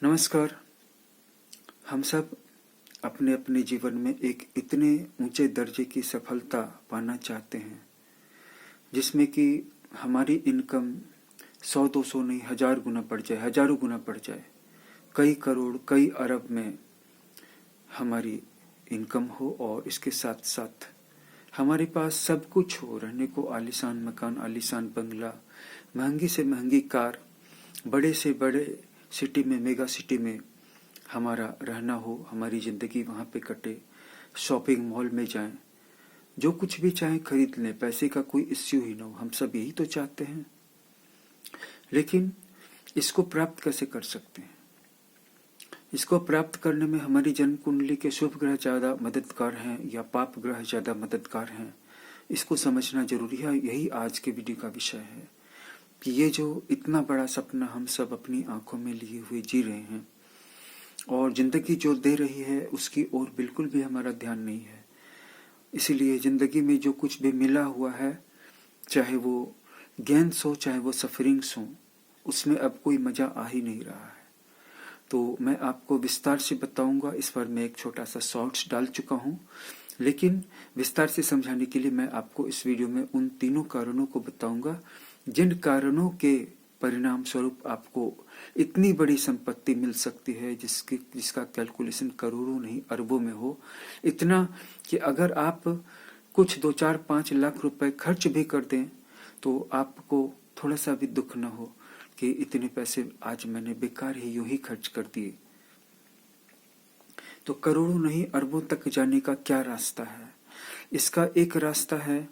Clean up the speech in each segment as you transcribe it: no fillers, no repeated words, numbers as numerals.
नमस्कार। हम सब अपने अपने जीवन में एक इतने ऊंचे दर्जे की सफलता पाना चाहते हैं जिसमें कि हमारी इनकम 100-200 नहीं 1000 गुना बढ़ जाए, हजारों गुना बढ़ जाए, कई करोड़ कई अरब में हमारी इनकम हो और इसके साथ साथ हमारे पास सब कुछ हो, रहने को आलीशान मकान, आलीशान बंगला, महंगी से महंगी कार, बड़े से बड़े सिटी में, मेगा सिटी में हमारा रहना हो, हमारी ज़िंदगी वहाँ पे कटे, शॉपिंग मॉल में जाएं, जो कुछ भी चाहें खरीद लें, पैसे का कोई इश्यू ही ना हो। हम सब यही तो चाहते हैं। लेकिन इसको प्राप्त कैसे कर सकते हैं? इसको प्राप्त करने में हमारी जन्म कुंडली के शुभ ग्रह ज़्यादा मददगार हैं या पाप ग्रह ज़्यादा मददगार हैं, इसको समझना जरूरी है। यही आज के वीडियो का विषय है कि ये जो इतना बड़ा सपना हम सब अपनी आंखों में लिए हुए जी रहे हैं और जिंदगी जो दे रही है उसकी ओर बिल्कुल भी हमारा ध्यान नहीं है। इसीलिए जिंदगी में जो कुछ भी मिला हुआ है, चाहे वो गेन्स हो चाहे वो सफरिंग्स हो, उसमें अब कोई मजा आ ही नहीं रहा है। तो मैं आपको विस्तार से बताऊंगा। इस पर मैं एक छोटा सा शॉर्ट्स डाल चुका हूँ, लेकिन विस्तार से समझाने के लिए मैं आपको इस वीडियो में उन तीनों कारणों को बताऊंगा जिन कारणों के परिणाम स्वरूप आपको इतनी बड़ी संपत्ति मिल सकती है जिसका कैलकुलेशन करोड़ों नहीं अरबों में हो। इतना कि अगर आप कुछ 2-4-5 लाख रुपए खर्च भी कर दें तो आपको थोड़ा सा भी दुख न हो कि इतने पैसे आज मैंने बेकार ही यूं ही खर्च कर दिए। तो करोड़ों नहीं अरबों तक जाने का क्या रास्ता है? इसका एक रास्ता है,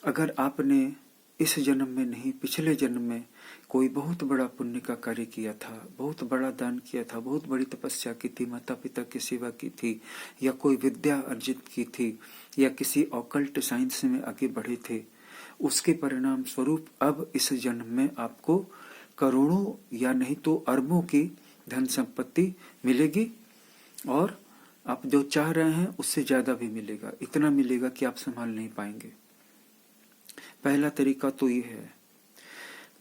अगर आपने इस जन्म में नहीं पिछले जन्म में कोई बहुत बड़ा पुण्य का कार्य किया था, बहुत बड़ा दान किया था, बहुत बड़ी तपस्या की थी, माता पिता की सेवा की थी, या कोई विद्या अर्जित की थी, या किसी ऑकल्ट साइंस में आगे बढ़े थे, उसके परिणाम स्वरूप अब इस जन्म में आपको करोड़ों या नहीं तो अरबों की धन संपत्ति मिलेगी और आप जो चाह रहे हैं उससे ज्यादा भी मिलेगा। इतना मिलेगा कि आप संभाल नहीं पाएंगे। पहला तरीका तो ये है।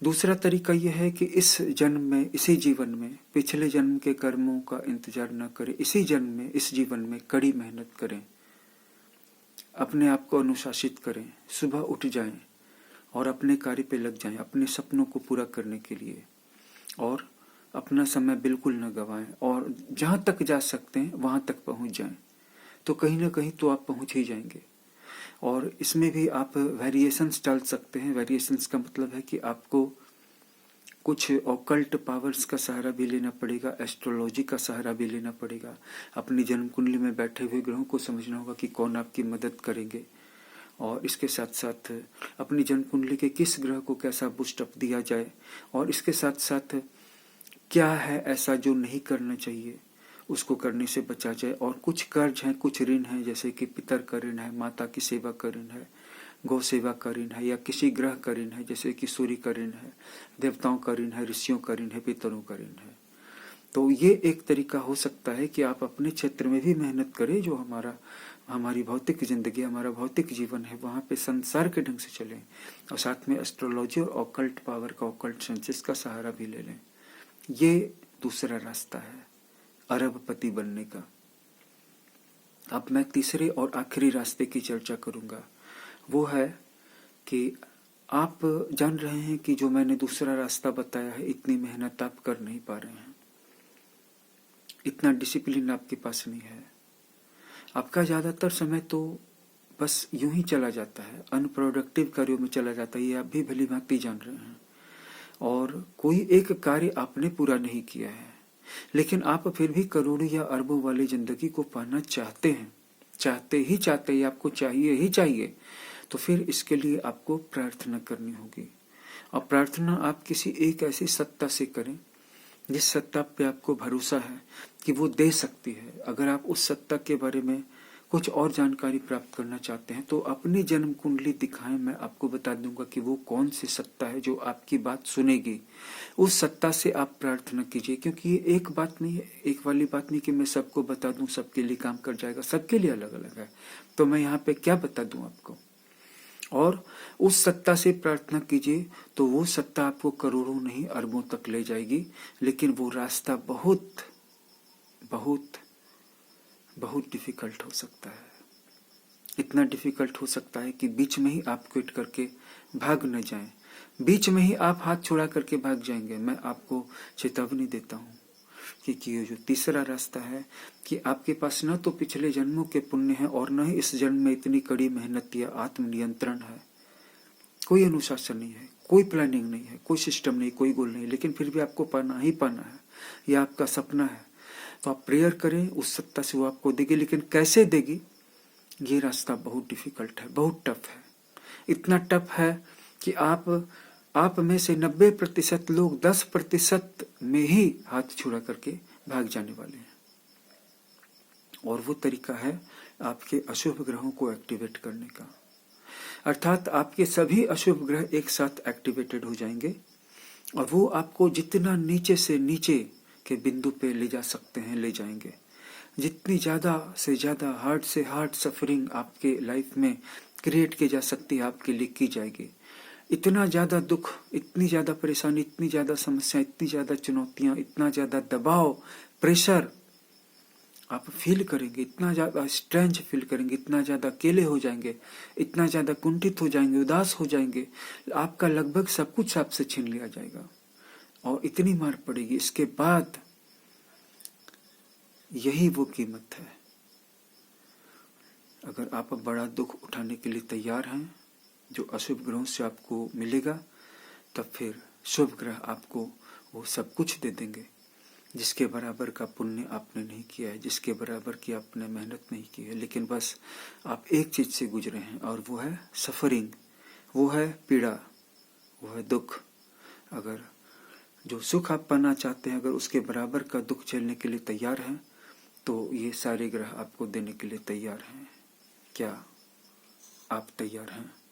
दूसरा तरीका यह है कि इस जन्म में, इसी जीवन में, पिछले जन्म के कर्मों का इंतजार न करें। इसी जन्म में, इस जीवन में कड़ी मेहनत करें, अपने आप को अनुशासित करें, सुबह उठ जाएं और अपने कार्य पे लग जाएं, अपने सपनों को पूरा करने के लिए, और अपना समय बिल्कुल न गवाएं और जहां तक जा सकते हैं वहां तक पहुंच जाएं। तो कहीं ना कहीं तो आप पहुंच ही जाएंगे। और इसमें भी आप वेरिएशंस डाल सकते हैं। वेरिएशंस का मतलब है कि आपको कुछ ऑकल्ट पावर्स का सहारा भी लेना पड़ेगा, एस्ट्रोलॉजी का सहारा भी लेना पड़ेगा। अपनी जन्म कुंडली में बैठे हुए ग्रहों को समझना होगा कि कौन आपकी मदद करेंगे, और इसके साथ साथ अपनी जन्म कुंडली के किस ग्रह को कैसा बूस्टअप दिया जाए, और इसके साथ साथ क्या है ऐसा जो नहीं करना चाहिए, उसको करने से बचा जाए। और कुछ कर्ज हैं, कुछ ऋण हैं, जैसे कि पितर का ऋण है, माता की सेवा का ऋण है, गौ सेवा का ऋण है, या किसी ग्रह का ऋण है जैसे कि सूर्य का ऋण है, देवताओं का ऋण है, ऋषियों का ऋण है, पितरों का ऋण है। तो ये एक तरीका हो सकता है कि आप अपने क्षेत्र में भी मेहनत करें, जो हमारी भौतिक जिंदगी, हमारा भौतिक जीवन है, वहां पे संसार के ढंग से चलें, और साथ में एस्ट्रोलॉजी और ऑकल्ट पावर का, ऑकल्ट सेंसेस का सहारा भी ले लें। ये दूसरा रास्ता है अरबपति बनने का। अब मैं तीसरे और आखिरी रास्ते की चर्चा करूंगा। वो है कि आप जान रहे हैं कि जो मैंने दूसरा रास्ता बताया है, इतनी मेहनत आप कर नहीं पा रहे हैं, इतना डिसिप्लिन आपके पास नहीं है, आपका ज्यादातर समय तो बस यूं ही चला जाता है, अनप्रोडक्टिव कार्यों में चला जाता है, ये आप भी भली भांति जान रहे हैं। और कोई एक कार्य आपने पूरा नहीं किया है, लेकिन आप फिर भी करोड़ों या अरबों वाली जिंदगी को पाना चाहते हैं, चाहते ही आपको चाहिए ही चाहिए। तो फिर इसके लिए आपको प्रार्थना करनी होगी, और प्रार्थना आप किसी एक ऐसी सत्ता से करें जिस सत्ता पे आपको भरोसा है कि वो दे सकती है। अगर आप उस सत्ता के बारे में कुछ और जानकारी प्राप्त करना चाहते हैं तो अपनी जन्म कुंडली दिखाएं, मैं आपको बता दूंगा कि वो कौन सी सत्ता है जो आपकी बात सुनेगी। उस सत्ता से आप प्रार्थना कीजिए, क्योंकि ये एक बात नहीं है, एक वाली बात नहीं कि मैं सबको बता दूं सबके लिए काम कर जाएगा, सबके लिए अलग अलग है। तो मैं यहाँ पे क्या बता दूं आपको? और उस सत्ता से प्रार्थना कीजिए तो वो सत्ता आपको करोड़ों नहीं अरबों तक ले जाएगी। लेकिन वो रास्ता बहुत बहुत बहुत डिफिकल्ट हो सकता है। इतना डिफिकल्ट हो सकता है कि बीच में ही आप क्विट करके भाग न जाएं, बीच में ही आप हाथ छोड़ा करके भाग जाएंगे। मैं आपको चेतावनी देता हूं कि ये जो तीसरा रास्ता है कि आपके पास न तो पिछले जन्मों के पुण्य है और न ही इस जन्म में इतनी कड़ी मेहनत या आत्मनियंत्रण है। कोई अनुशासन नहीं है, कोई प्लानिंग नहीं है, कोई सिस्टम नहीं, कोई गोल नहीं, लेकिन फिर भी आपको पाना ही पाना है, यह आपका सपना है। तो आप प्रेयर करें, उस सत्ता से वो आपको देगी। लेकिन कैसे देगी, ये रास्ता बहुत डिफिकल्ट है, बहुत टफ है। इतना टफ है कि आप में से 90% लोग 10% में ही हाथ छुड़ा करके भाग जाने वाले हैं। और वो तरीका है आपके अशुभ ग्रहों को एक्टिवेट करने का। अर्थात आपके सभी अशुभ ग्रह एक साथ एक्टिवेटेड हो जाएंगे और वो आपको जितना नीचे से नीचे के बिंदु पे ले जा सकते हैं ले जाएंगे। जितनी ज्यादा से ज्यादा हार्ड से हार्ड सफरिंग आपके लाइफ में क्रिएट की जा सकती है आपके लिए की जाएगी। इतना ज्यादा दुख, इतनी ज्यादा परेशानी, इतनी ज्यादा समस्या, इतनी ज्यादा चुनौतियां, इतना ज्यादा दबाव, प्रेशर आप फील करेंगे, इतना ज्यादा स्ट्रेंज फील करेंगे, इतना ज्यादा अकेले हो जाएंगे, इतना ज्यादा कुंठित हो जाएंगे, उदास हो जाएंगे, आपका लगभग सब कुछ आपसे छीन लिया जाएगा और इतनी मार पड़ेगी। इसके बाद यही वो कीमत है। अगर आप बड़ा दुख उठाने के लिए तैयार हैं जो अशुभ ग्रहों से आपको मिलेगा, तब फिर शुभ ग्रह आपको वो सब कुछ दे देंगे जिसके बराबर का पुण्य आपने नहीं किया है, जिसके बराबर की आपने मेहनत नहीं की है। लेकिन बस आप एक चीज से गुजरे हैं और वो है सफरिंग, वो है पीड़ा, वो है दुख। अगर जो सुख आप पाना चाहते हैं, अगर उसके बराबर का दुख झेलने के लिए तैयार हैं, तो ये सारे ग्रह आपको देने के लिए तैयार हैं। क्या आप तैयार हैं?